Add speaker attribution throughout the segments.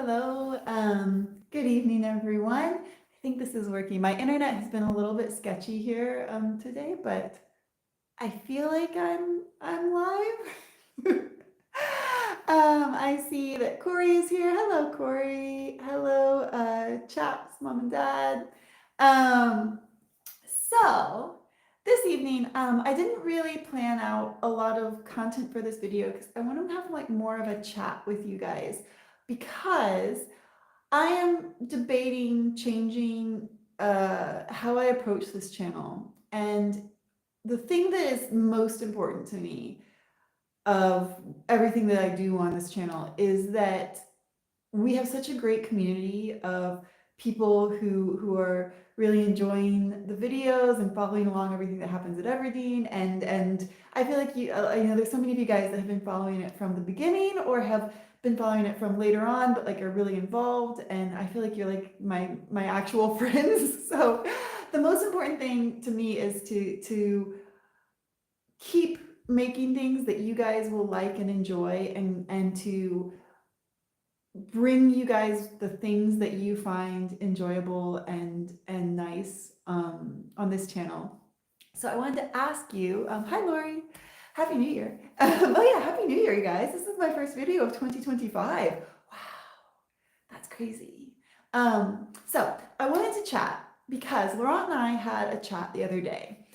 Speaker 1: Hello. Good evening, everyone. I think this is working. My internet has been a little bit sketchy here today, but I feel like I'm live. I see that Corey is here. Hello, Corey. Hello, chaps, mom and dad. Um, so this evening, I didn't really plan out a lot of content for this video because I want to have like more of a chat with you guys because I am debating changing how I approach this channel. And the thing that is most important to me of everything that I do on this channel is that we have such a great community of people who are really enjoying the videos and following along everything that happens at Everdeen. And I feel like there's so many of you guys that have been following it from the beginning or have been following it from later on, but like are really involved. And I feel like you're like my actual friends. So the most important thing to me is to keep making things that you guys will like and enjoy, and to bring you guys the things that you find enjoyable and nice on this channel. So I wanted to ask you, hi Lori, Happy New Year. Oh yeah, Happy New Year, you guys. This is my first video of 2025. Wow, that's crazy. So I wanted to chat because Laurent and I had a chat the other day,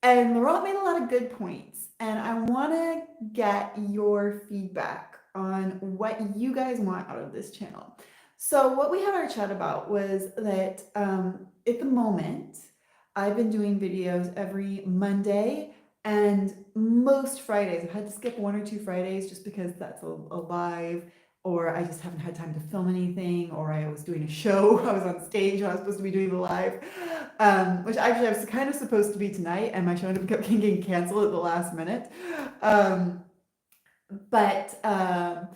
Speaker 1: and Laurent made a lot of good points, and I want to get your feedback on what you guys want out of this channel. So what we had our chat about was that at the moment, I've been doing videos every Monday and most Fridays. I've had to skip 1 or 2 Fridays just because that's a live, or I just haven't had time to film anything, or I was doing a show. I was on stage when I was supposed to be doing the live, which actually I was kind of supposed to be tonight, and my show ended up getting canceled at the last minute. But up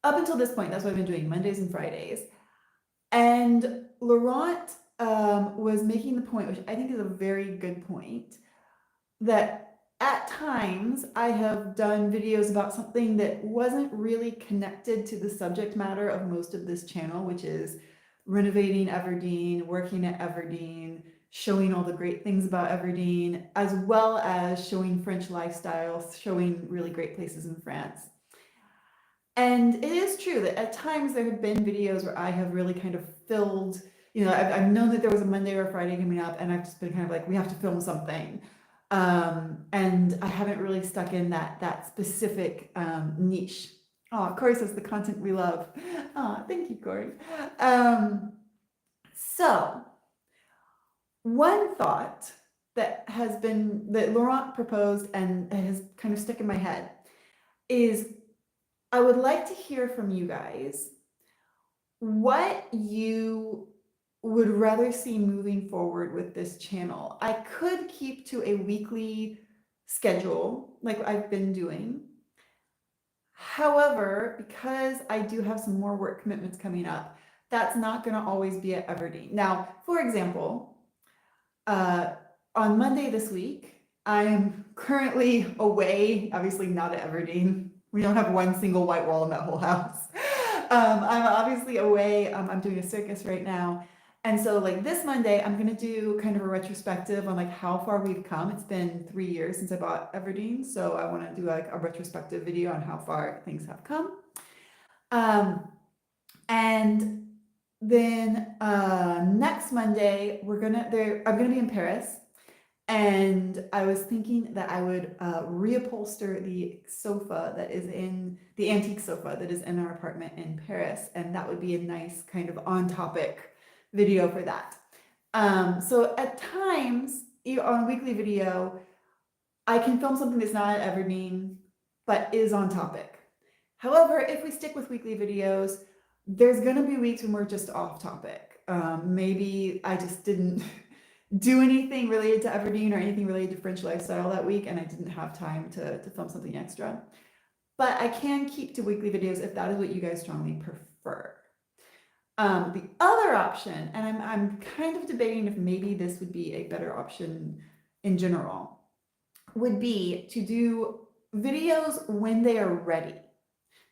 Speaker 1: until this point, that's what I've been doing, Mondays and Fridays. And Laurent was making the point, which I think is a very good point, that at times I have done videos about something that wasn't really connected to the subject matter of most of this channel, which is renovating Everdeen, working at Everdeen, showing all the great things about Everdeen, as well as showing French lifestyles, showing really great places in France. And it is true that at times there have been videos where I have really kind of filled, I've known that there was a Monday or a Friday coming up, and I've just been kind of like, we have to film something. And I haven't really stuck in that specific niche. Oh, Corey says the content we love. Oh, thank you, Corey. So one thought that Laurent proposed and has kind of stuck in my head is I would like to hear from you guys what you would rather see moving forward with this channel. I could keep to a weekly schedule like I've been doing. However, because I do have some more work commitments coming up, that's not going to always be at Everdeen. Now, for example, on Monday this week, I am currently away, obviously not at Everdeen. We don't have one single white wall in that whole house. I'm obviously away. I'm doing a circus right now. And so like this Monday, I'm going to do kind of a retrospective on like how far we've come. It's been 3 years since I bought Everdeen. So I want to do like a retrospective video on how far things have come. And then next Monday, I'm going to be in Paris. And I was thinking that I would reupholster the sofa that is in the antique sofa that is in our apartment in Paris. And that would be a nice kind of on topic video for that. So at times on a weekly video, I can film something that's not at Everdeen, but is on topic. However, if we stick with weekly videos, there's going to be weeks when we're just off topic. Maybe I just didn't do anything related to Everdeen or anything related to French lifestyle that week, and I didn't have time to film something extra. But I can keep to weekly videos if that is what you guys strongly prefer. The other option, and I'm kind of debating if maybe this would be a better option in general, would be to do videos when they are ready.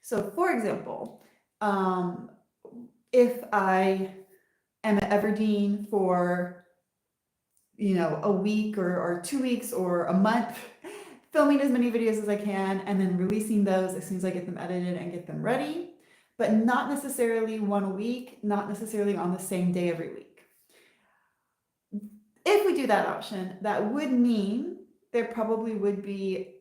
Speaker 1: So for example, if I am at Everdeen for, a week or 2 weeks or a month, filming as many videos as I can and then releasing those as soon as I get them edited and get them ready, but not necessarily one a week, not necessarily on the same day every week. If we do that option, that would mean there probably would be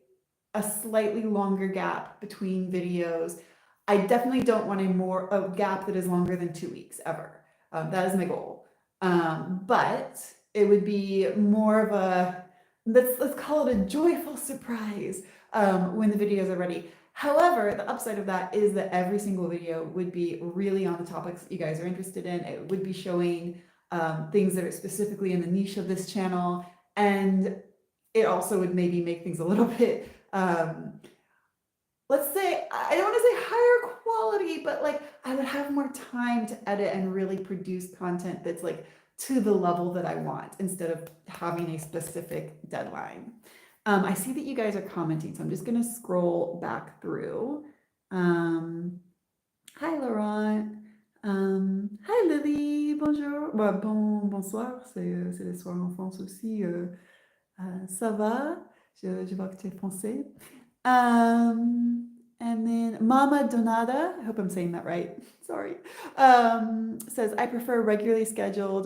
Speaker 1: a slightly longer gap between videos. I definitely don't want a gap that is longer than 2 weeks ever. That is my goal. But it would be more of a, let's call it a joyful surprise when the videos are ready. However, the upside of that is that every single video would be really on the topics that you guys are interested in. It would be showing things that are specifically in the niche of this channel, and it also would maybe make things a little bit let's say, I don't want to say higher quality, but like I would have more time to edit and really produce content that's like to the level that I want instead of having a specific deadline. I see that you guys are commenting, so I'm just going to scroll back through. Hi Laurent. Hi Lily, bonjour. Bonsoir, c'est le soir en France aussi. Ça va? Je vois que tu es français. And then Mama Donada, I hope I'm saying that right, sorry, says, I prefer regularly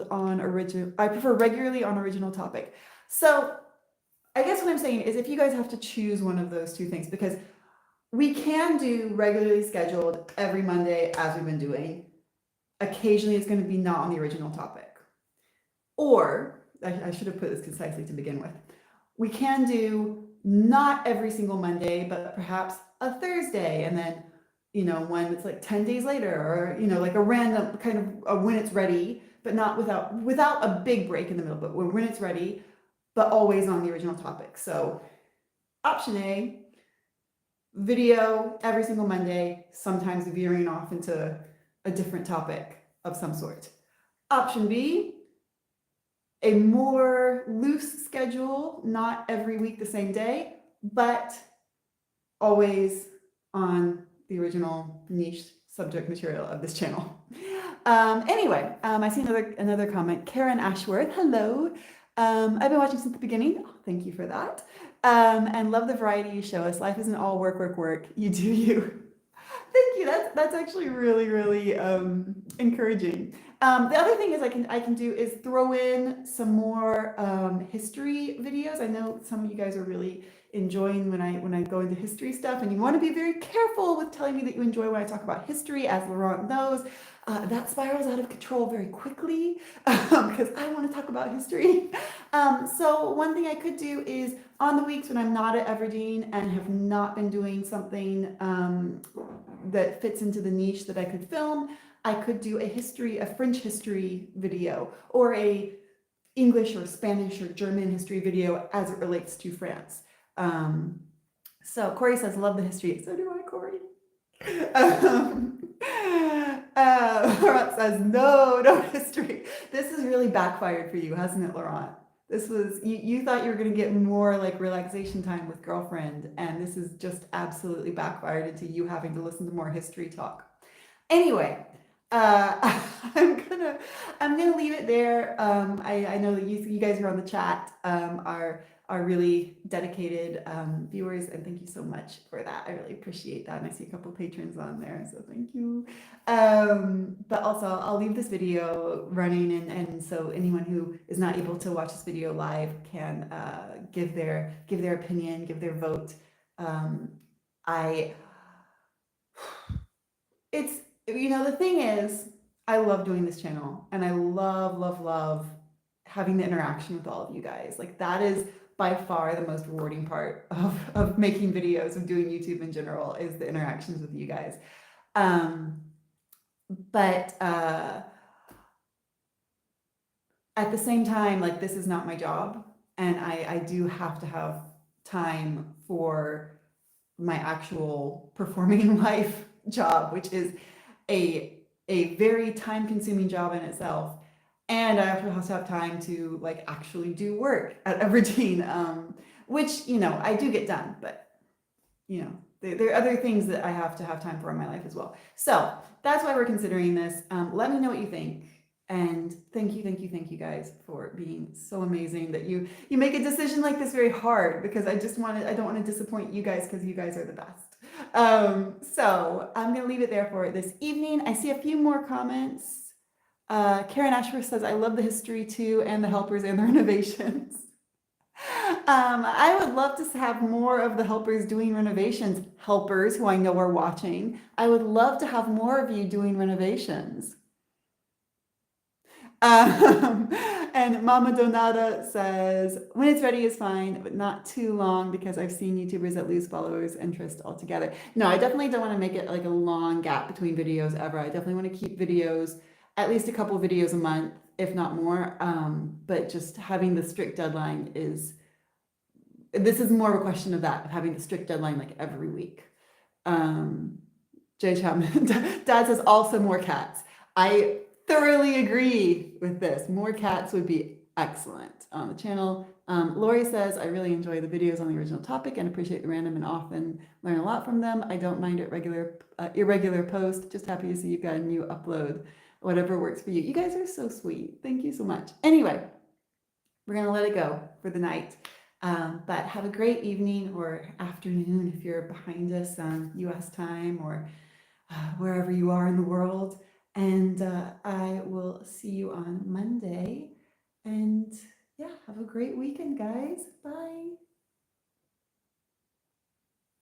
Speaker 1: on original topic. So I guess what I'm saying is if you guys have to choose one of those two things, because we can do regularly scheduled every Monday as we've been doing. Occasionally it's going to be not on the original topic. Or, I should have put this concisely to begin with, we can do not every single Monday, but perhaps a Thursday, and then, when it's like 10 days later, or, like a random kind of when it's ready, but not without a big break in the middle, but when it's ready, but always on the original topic. So option A, video every single Monday, sometimes veering off into a different topic of some sort. Option B, a more loose schedule, not every week the same day, but always on the original niche subject material of this channel. Anyway, I see another comment. Karen Ashworth, hello. I've been watching since the beginning. Oh, thank you for that. And love the variety you show us. Life isn't all work, work, work. You do you. Thank you. That's actually really, really encouraging. The other thing is I can do is throw in some more history videos. I know some of you guys are really enjoying when I go into history stuff, and you want to be very careful with telling me that you enjoy when I talk about history, as Laurent knows. That spirals out of control very quickly because I want to talk about history. So one thing I could do is on the weeks when I'm not at Everdeen and have not been doing something that fits into the niche that I could film, I could do a French history video, or a English or Spanish or German history video as it relates to France. So Corey says, love the history. So do I, Corey. Laurent says, no history. This has really backfired for you, hasn't it, Laurent? This was, you thought you were going to get more like relaxation time with girlfriend, and this is just absolutely backfired into you having to listen to more history talk. Anyway, I'm gonna leave it there. I know that you guys who are on the chat are really dedicated viewers, and thank you so much for that. I really appreciate that, and I see a couple patrons on there, so thank you. But also I'll leave this video running, and so anyone who is not able to watch this video live can give their opinion, give their vote. The thing is, I love doing this channel, and I love having the interaction with all of you guys. Like, that is by far the most rewarding part of making videos, of doing YouTube in general, is the interactions with you guys. But at the same time, like, this is not my job, and I do have to have time for my actual performing life job, which is a very time-consuming job in itself, and I also have time to like actually do work at Everdeen, which I do get done, but there are other things that I have to have time for in my life as well. So that's why we're considering this. Let me know what you think. And thank you guys for being so amazing that you make a decision like this very hard, because I don't want to disappoint you guys, because you guys are the best. So I'm gonna leave it there for this evening. I see a few more comments. Karen Ashworth says, I love the history too, and the helpers and the renovations. I would love to have more of the helpers doing renovations. Helpers who I know are watching, I would love to have more of you doing renovations. Um, and Mama Donata says, when it's ready is fine, but not too long, because I've seen YouTubers that lose followers interest altogether. No, I definitely don't want to make it like a long gap between videos ever. I definitely want to keep videos, at least a couple videos a month, if not more. But just having the strict deadline this is more of a question of that, of having the strict deadline like every week. Jay Chapman, Dad says also more cats. I thoroughly agree with this. More cats would be excellent on the channel. Lori says, I really enjoy the videos on the original topic and appreciate the random and often learn a lot from them. I don't mind irregular post. Just happy to see you've got a new upload. Whatever works for you. You guys are so sweet. Thank you so much. Anyway, we're going to let it go for the night. But have a great evening or afternoon if you're behind us on US time, or wherever you are in the world. And I will see you on Monday. And yeah, have a great weekend, guys. Bye.